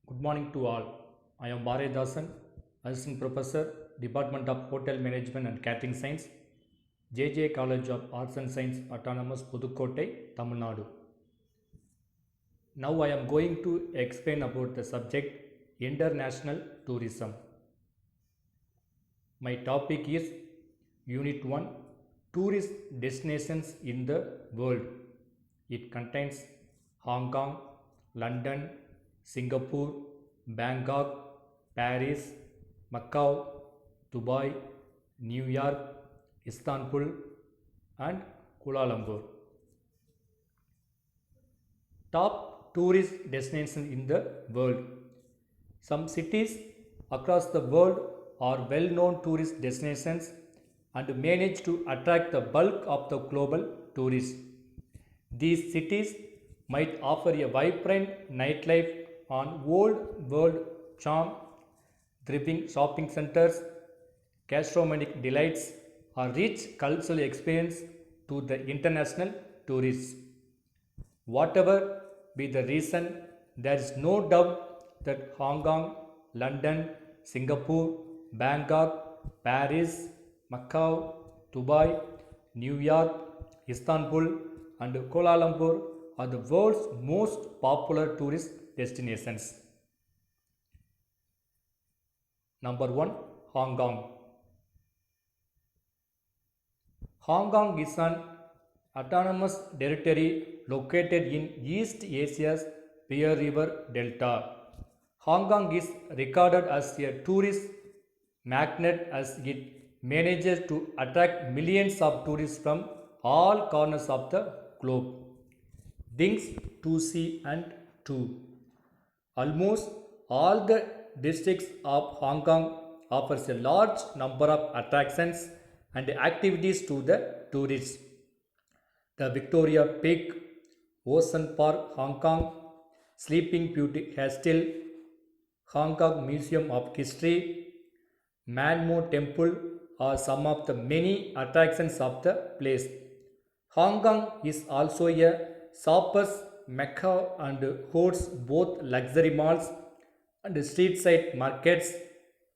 Good morning to all. I am Bharya Dasan, Assistant Professor, Department of Hotel Management and Catering Science, JJ College of Arts and Science, Autonomous Pudukkottai, Tamil Nadu. Now I am going to explain about the subject International Tourism. My topic is Unit 1 Tourist Destinations in the World. It contains Hong Kong, London, Singapore, Bangkok, Paris, Macau, Dubai, New York, Istanbul, and Kuala Lumpur. Top tourist destinations in the world. Some cities across the world are well known tourist destinations and manage to attract the bulk of the global tourists. These cities might offer a vibrant nightlife on old world charm, thriving shopping centers, gastronomic delights, or rich cultural experience to the international tourists. Whatever be the reason, there is no doubt that Hong Kong, London, Singapore, Bangkok, Paris, Macau, Dubai, New York, Istanbul, and Kuala Lumpur are the world's most popular tourist destinations. Number 1 Hong Kong. Hong Kong is an autonomous territory located in East Asia's Pearl River Delta. Hong Kong is regarded as a tourist magnet as it manages to attract millions of tourists from all corners of the globe. Things to see and do. Almost all the districts of Hong Kong offers a large number of attractions and activities to the tourists. The Victoria Peak, Ocean Park, Hong Kong, Sleeping Beauty Hostel, Hong Kong Museum of History, Man Mo Temple are some of the many attractions of the place. Hong Kong is also a shoppers mecca and hosts both luxury malls and street side markets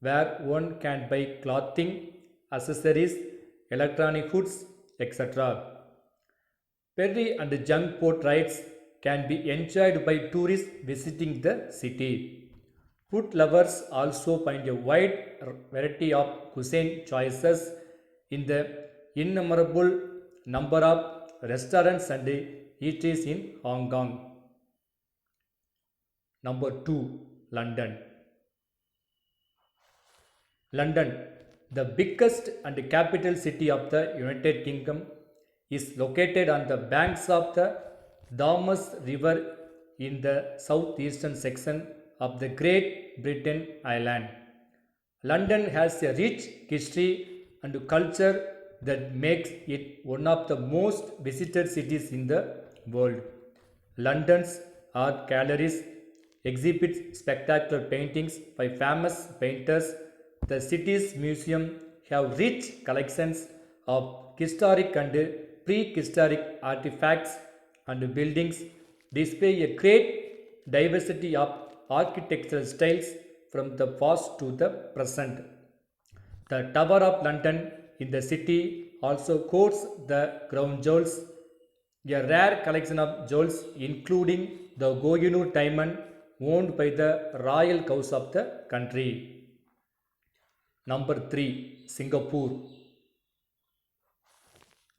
where one can buy clothing, accessories, electronic goods, etc. Ferry and junk boat rides can be enjoyed by tourists visiting the city. Food lovers also find a wide variety of cuisine choices in the innumerable number of restaurants and eateries in Hong Kong. Number 2 London. London, the biggest and capital city of the United Kingdom, is located on the banks of the Thames River in the southeastern section of the Great Britain Island. London has a rich history and culture that makes it one of the most visited cities in the world. London's art galleries exhibit spectacular paintings by famous painters. The city's museum have rich collections of historic and prehistoric artifacts and buildings display a great diversity of architectural styles from the past to the present. The Tower of London in the city also courts the crown jewels, a rare collection of jewels including the Kohinoor diamond owned by the royal house of the country. Number 3 Singapore.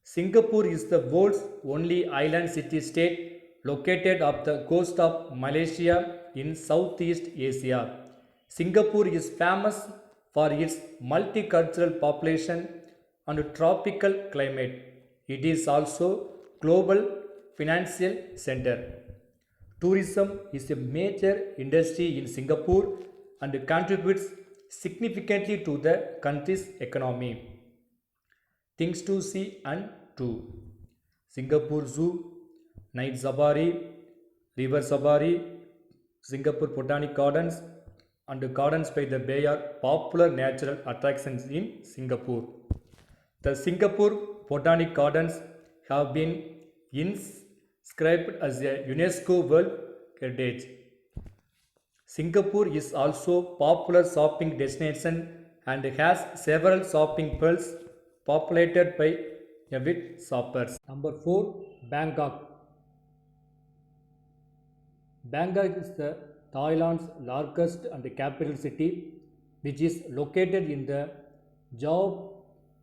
Singapore is the world's only island city state located off the coast of Malaysia in Southeast Asia. Singapore is famous for its multicultural population and tropical climate. It is also global financial center. Tourism is a major industry in Singapore and contributes significantly to the country's economy. Things to see and do. Singapore Zoo, Night Safari, River Safari, Singapore Botanic Gardens, and Gardens by the Bay are popular natural attractions in Singapore. The Singapore Botanic Gardens have been inscribed as a UNESCO World Heritage Singapore is also popular shopping destination and has several shopping pearls populated by avid shoppers. Number 4, Bangkok. Bangkok is the Thailand's largest and capital city, which is located in the Chao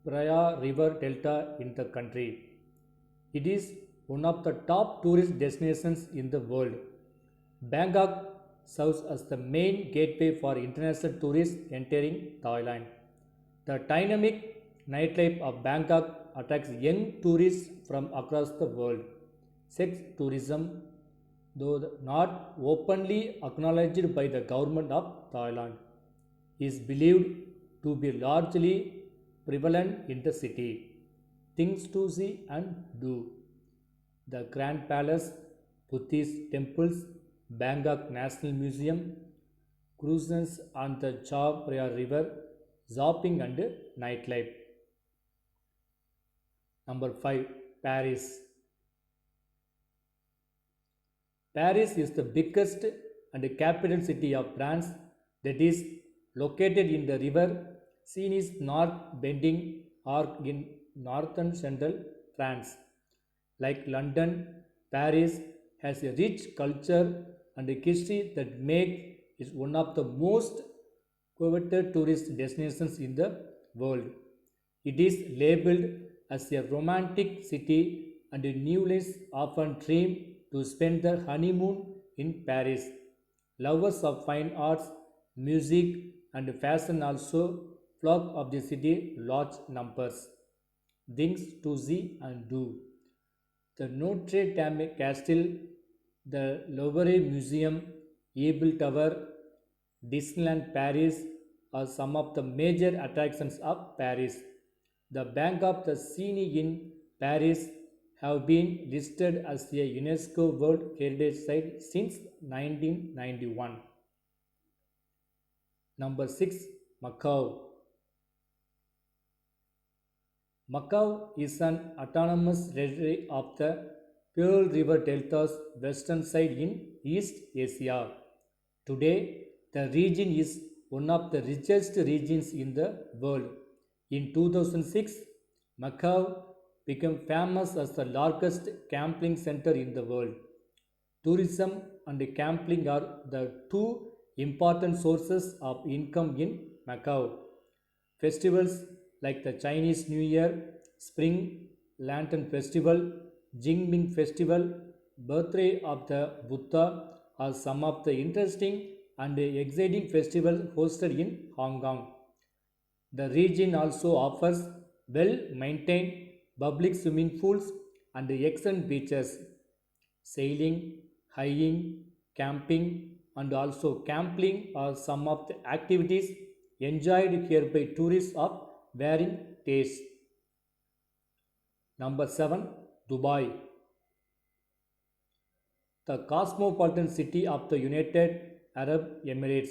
Phraya River Delta in the country. It is one of the top tourist destinations in the world. Bangkok serves as the main gateway for international tourists entering Thailand. The dynamic nightlife of Bangkok attracts young tourists from across the world. Sex tourism, though not openly acknowledged by the government of Thailand, is believed to be largely prevalent in the city. Things to see and do: the Grand Palace, Buddhist temples, Bangkok National Museum, cruises on the Chao Phraya River, shopping and nightlife. Number 5, Paris. Paris is the biggest and capital city of France, that is located in the river Seine's north bending arc in northern central France. Like London, Paris has a rich culture and history that makes it one of the most coveted tourist destinations in the world. It is labeled as a romantic city, and newlyweds often dream to spend their honeymoon in Paris. Lovers of fine arts, music, and fashion also flock of the city large numbers. Things to see and do: the Notre Dame Castle, the Louvre Museum, Eiffel Tower, Disneyland Paris are some of the major attractions of Paris. The Bank of the Seine in Paris have been listed as a UNESCO World Heritage Site since 1991. Number 6, Macau. Macau is an autonomous territory of the Pearl River Delta's western side in East Asia. Today, the region is one of the richest regions in the world. In 2006, Macau became famous as the largest gambling center in the world. Tourism and gambling are the two important sources of income in Macau. Festivals like the Chinese New Year, Spring Lantern Festival, Jingming Festival, birthday of the Buddha are some of the interesting and exciting festivals hosted in Hong Kong. The region also offers well maintained public swimming pools and excellent beaches. Sailing, hiking, camping, and also camping are some of the activities enjoyed here by tourists of varying tastes. Number 7, Dubai. The cosmopolitan city of the United Arab Emirates.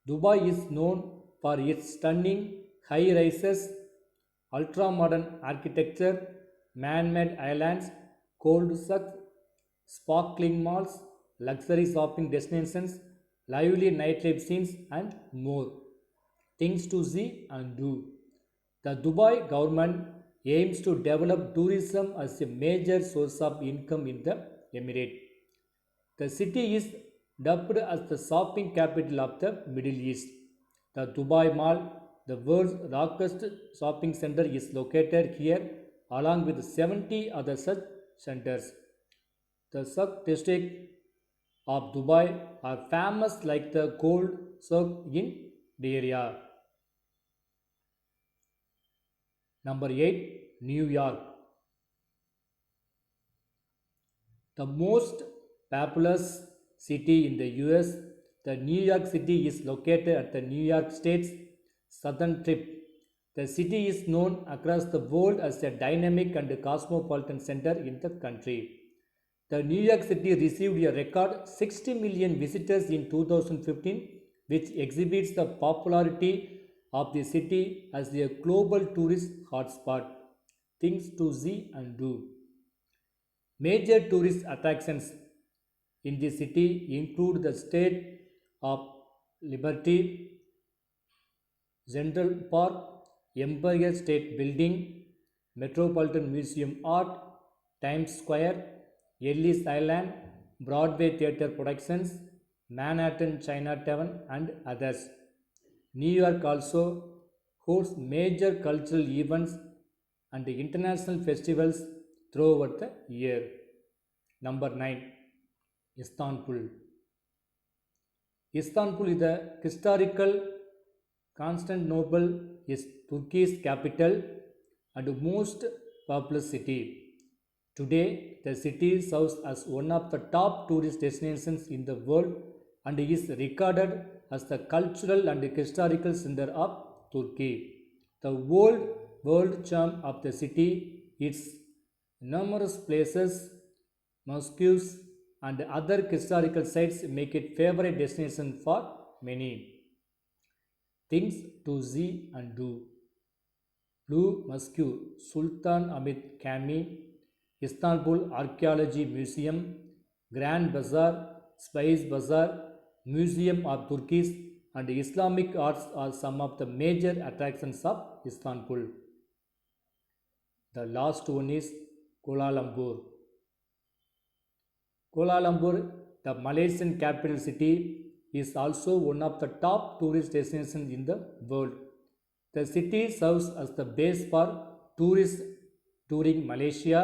Dubai is known for its stunning high rises, ultra modern architecture, man made islands, cold sucks, sparkling malls, luxury shopping destinations, lively nightlife scenes, and more. Things to see and do. The Dubai government aims to develop tourism as a major source of income in the emirate. The city is dubbed as the shopping capital of the Middle East. The Dubai Mall, the world's largest shopping center, is located here along with 70 other such centers. The Souk district of Dubai are famous like the Gold Souk in the area. Number 8, New York. The most populous city in the US, the New York City is located at the New York State's southern tip. The city is known across the world as a dynamic and cosmopolitan center in the country. The New York City received a record 60 million visitors in 2015, which exhibits the popularity of the city as a global tourist hotspot. Things to see and do. Major tourist attractions in the city include the State of Liberty, Central Park, Empire State Building, Metropolitan Museum Art, Times Square, Ellis Island, Broadway Theatre Productions, Manhattan Chinatown, and others. New York also hosts major cultural events and international festivals throughout the year. Number 9. Istanbul. Istanbul is the historical Constantinople is Turkey's capital and most populous city. Today, the city serves as one of the top tourist destinations in the world and is regarded as the cultural and historical center of Turkey. The old world charm of the city, its numerous places, mosques, and other historical sites make it favorite destination for many. Things to see and do. Blue Mosque, Sultan Ahmet Cami, Istanbul Archaeology Museum, Grand Bazaar, Spice Bazaar, Museum of Turkish and Islamic arts are some of the major attractions of Istanbul. The last one is Kuala Lumpur. Kuala Lumpur, the Malaysian capital city, is also one of the top tourist destinations in the world. The city serves as the base for tourists touring Malaysia.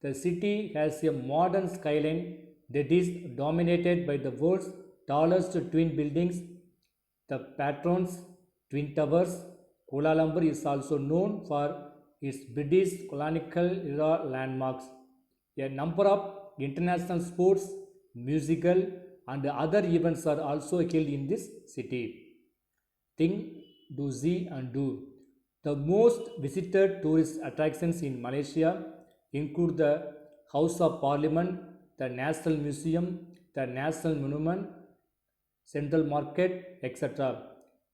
The city has a modern skyline that is dominated by the world's tallest twin buildings, the Patrons Twin Towers. Kuala Lumpur is also known for its British colonial era landmarks. A number of international sports, musical, and other events are also held in this city. Thing do see and do. The most visited tourist attractions in Malaysia include the House of Parliament, the National Museum, the National Monument, Central Market, etc.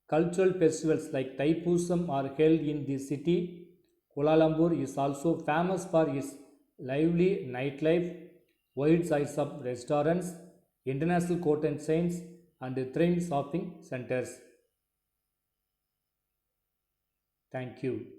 Cultural festivals like Thaipusam are held in this city. Kuala Lumpur is also famous for its lively nightlife, wide choice of restaurants, international court and chains, and thriving shopping centers. Thank you.